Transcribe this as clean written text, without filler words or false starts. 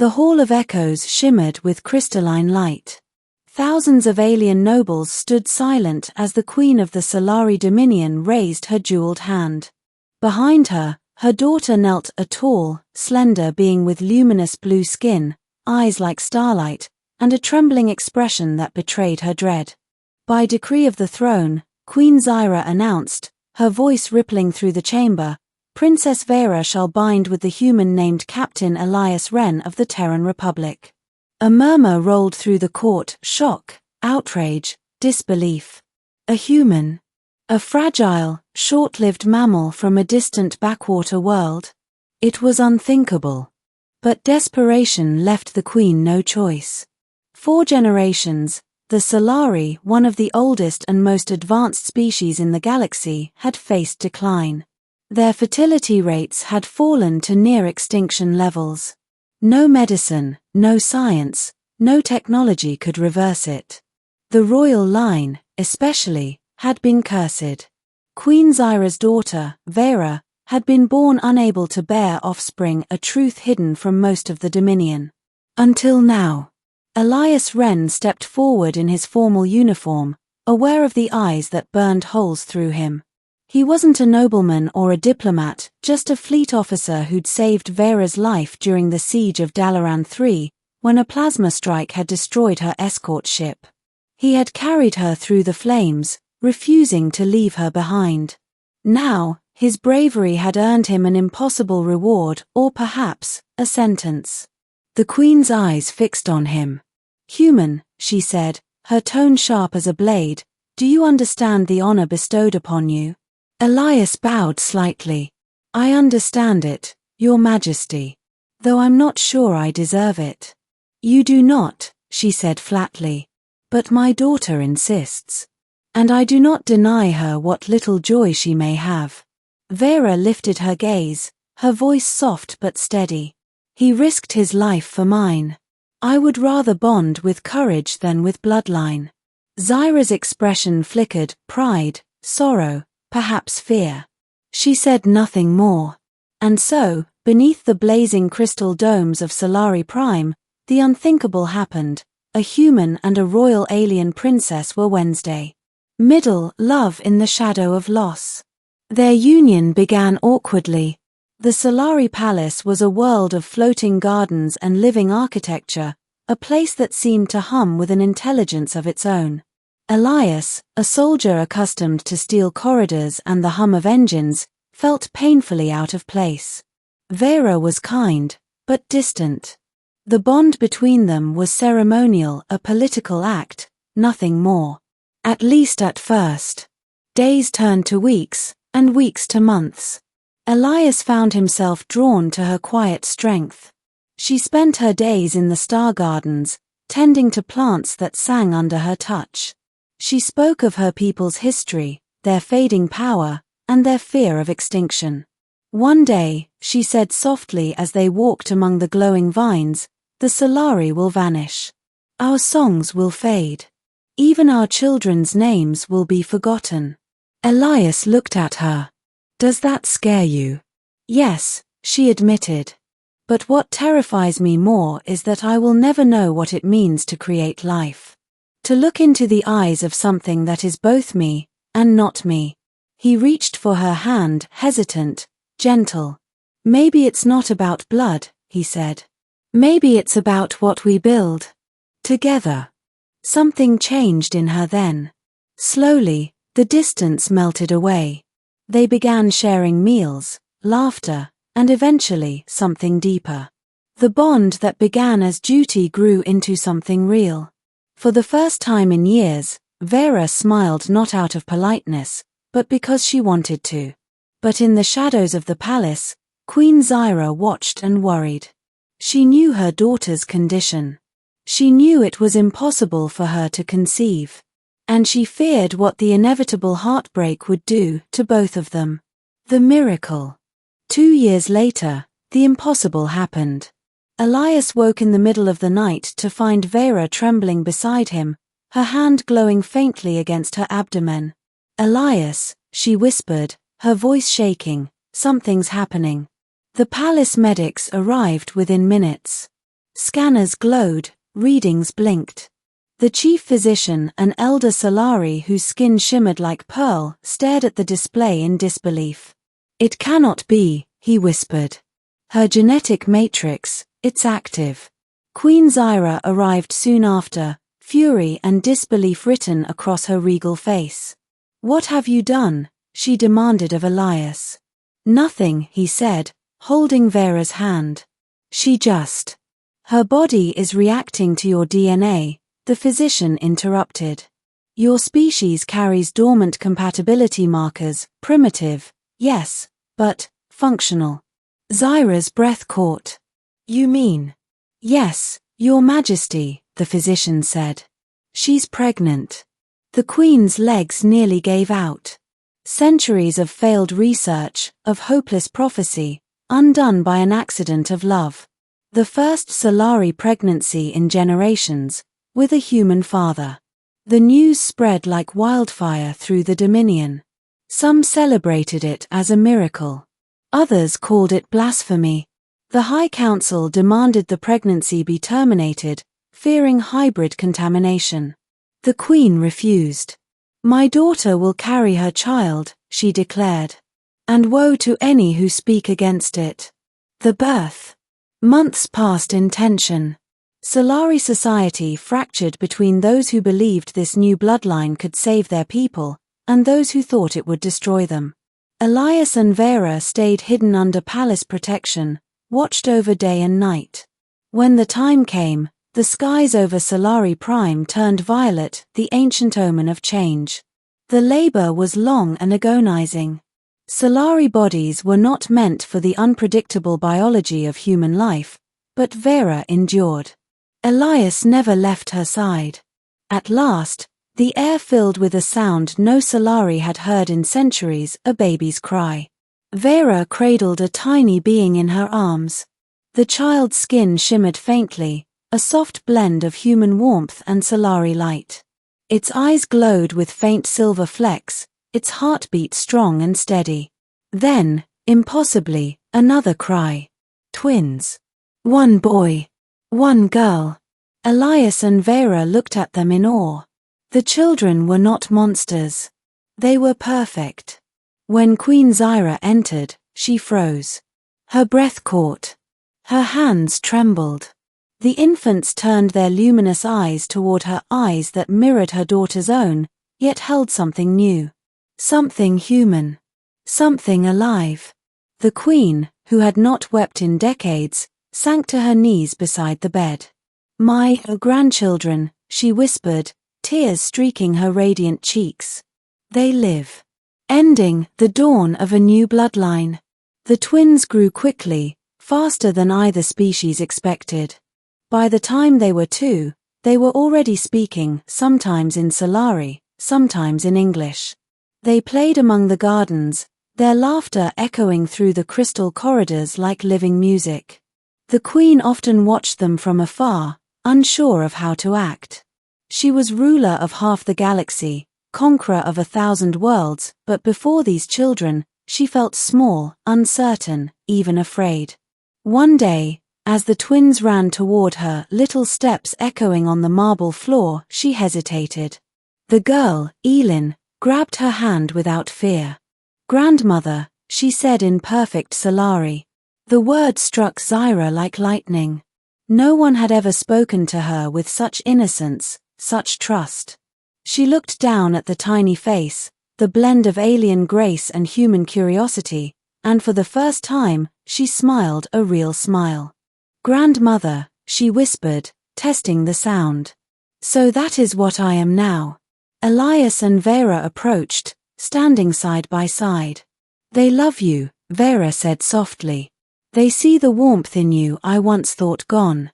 The Hall of Echoes shimmered with crystalline light. Thousands of alien nobles stood silent as the Queen of the Solari Dominion raised her jeweled hand. Behind her, her daughter knelt, a tall, slender being with luminous blue skin, eyes like starlight, and a trembling expression that betrayed her dread. By decree of the throne, Queen Zyra announced, her voice rippling through the chamber, Princess Vera shall bind with the human named Captain Elias Wren of the Terran Republic. A murmur rolled through the court, shock, outrage, disbelief. A human. A fragile, short-lived mammal from a distant backwater world. It was unthinkable. But desperation left the Queen no choice. 4 generations, the Solari, one of the oldest and most advanced species in the galaxy, had faced decline. Their fertility rates had fallen to near extinction levels. No medicine, no science, no technology could reverse it. The royal line, especially, had been cursed. Queen Zyra's daughter, Vera, had been born unable to bear offspring, a truth hidden from most of the Dominion. Until now. Elias Wren stepped forward in his formal uniform, aware of the eyes that burned holes through him. He wasn't a nobleman or a diplomat, just a fleet officer who'd saved Vera's life during the siege of Dalaran III, when a plasma strike had destroyed her escort ship. He had carried her through the flames, refusing to leave her behind. Now, his bravery had earned him an impossible reward, or perhaps, a sentence. The Queen's eyes fixed on him. "Human," she said, her tone sharp as a blade, "do you understand the honor bestowed upon you?" Elias bowed slightly. "I understand it, Your Majesty. Though I'm not sure I deserve it." "You do not," she said flatly. "But my daughter insists. And I do not deny her what little joy she may have." Vera lifted her gaze, her voice soft but steady. "He risked his life for mine. I would rather bond with courage than with bloodline." Zyra's expression flickered, pride, sorrow, perhaps fear. She said nothing more. And so, beneath the blazing crystal domes of Solari Prime, the unthinkable happened. A human and a royal alien princess were Wednesday. Middle, love in the shadow of loss. Their union began awkwardly. The Solari Palace was a world of floating gardens and living architecture, a place that seemed to hum with an intelligence of its own. Elias, a soldier accustomed to steel corridors and the hum of engines, felt painfully out of place. Vera was kind, but distant. The bond between them was ceremonial, a political act, nothing more. At least at first. Days turned to weeks, and weeks to months. Elias found himself drawn to her quiet strength. She spent her days in the star gardens, tending to plants that sang under her touch. She spoke of her people's history, their fading power, and their fear of extinction. One day, she said softly as they walked among the glowing vines, "The Solari will vanish. Our songs will fade. Even our children's names will be forgotten." Elias looked at her. "Does that scare you?" "Yes," she admitted. "But what terrifies me more is that I will never know what it means to create life. To look into the eyes of something that is both me, and not me." He reached for her hand, hesitant, gentle. "Maybe it's not about blood," he said. "Maybe it's about what we build. Together." Something changed in her then. Slowly, the distance melted away. They began sharing meals, laughter, and eventually something deeper. The bond that began as duty grew into something real. For the first time in years, Vera smiled not out of politeness, but because she wanted to. But in the shadows of the palace, Queen Zyra watched and worried. She knew her daughter's condition. She knew it was impossible for her to conceive. And she feared what the inevitable heartbreak would do to both of them. The miracle. 2 years later, the impossible happened. Elias woke in the middle of the night to find Vera trembling beside him, her hand glowing faintly against her abdomen. "Elias," she whispered, her voice shaking, "something's happening." The palace medics arrived within minutes. Scanners glowed, readings blinked. The chief physician, an elder Solari whose skin shimmered like pearl, stared at the display in disbelief. "It cannot be," he whispered. "Her genetic matrix, it's active." Queen Zyra arrived soon after, fury and disbelief written across her regal face. "What have you done?" she demanded of Elias. "Nothing," he said, holding Vera's hand. "She just. Her body is reacting to your DNA," the physician interrupted. "Your species carries dormant compatibility markers, primitive, yes, but functional." Zyra's breath caught. "You mean?" "Yes, Your Majesty," the physician said. "She's pregnant." The Queen's legs nearly gave out. Centuries of failed research, of hopeless prophecy, undone by an accident of love. The first Solari pregnancy in generations, with a human father. The news spread like wildfire through the Dominion. Some celebrated it as a miracle. Others called it blasphemy. The High Council demanded the pregnancy be terminated, fearing hybrid contamination. The Queen refused. "My daughter will carry her child," she declared. "And woe to any who speak against it." The birth. Months passed in tension. Solari society fractured between those who believed this new bloodline could save their people, and those who thought it would destroy them. Elias and Vera stayed hidden under palace protection, watched over day and night. When the time came, the skies over Solari Prime turned violet, the ancient omen of change. The labor was long and agonizing. Solari bodies were not meant for the unpredictable biology of human life, but Vera endured. Elias never left her side. At last, the air filled with a sound no Solari had heard in centuries, a baby's cry. Vera cradled a tiny being in her arms. The child's skin shimmered faintly, a soft blend of human warmth and Solari light. Its eyes glowed with faint silver flecks, its heartbeat strong and steady. Then, impossibly, another cry. Twins. One boy. One girl. Elias and Vera looked at them in awe. The children were not monsters. They were perfect. When Queen Zyra entered, she froze. Her breath caught. Her hands trembled. The infants turned their luminous eyes toward her, eyes that mirrored her daughter's own, yet held something new. Something human. Something alive. The Queen, who had not wept in decades, sank to her knees beside the bed. "My grandchildren," she whispered, tears streaking her radiant cheeks. "They live." Ending the dawn of a new bloodline. The twins grew quickly, faster than either species expected. By the time they were 2, they were already speaking, sometimes in Solari, sometimes in English. They played among the gardens, their laughter echoing through the crystal corridors like living music. The Queen often watched them from afar, unsure of how to act. She was ruler of half the galaxy, conqueror of 1,000 worlds, but before these children, she felt small, uncertain, even afraid. One day, as the twins ran toward her, little steps echoing on the marble floor, she hesitated. The girl, Elin, grabbed her hand without fear. "Grandmother," she said in perfect Solari. The word struck Zyra like lightning. No one had ever spoken to her with such innocence, such trust. She looked down at the tiny face, the blend of alien grace and human curiosity, and for the first time, she smiled a real smile. "Grandmother," she whispered, testing the sound. "So that is what I am now." Elias and Vera approached, standing side by side. "They love you," Vera said softly. "They see the warmth in you I once thought gone."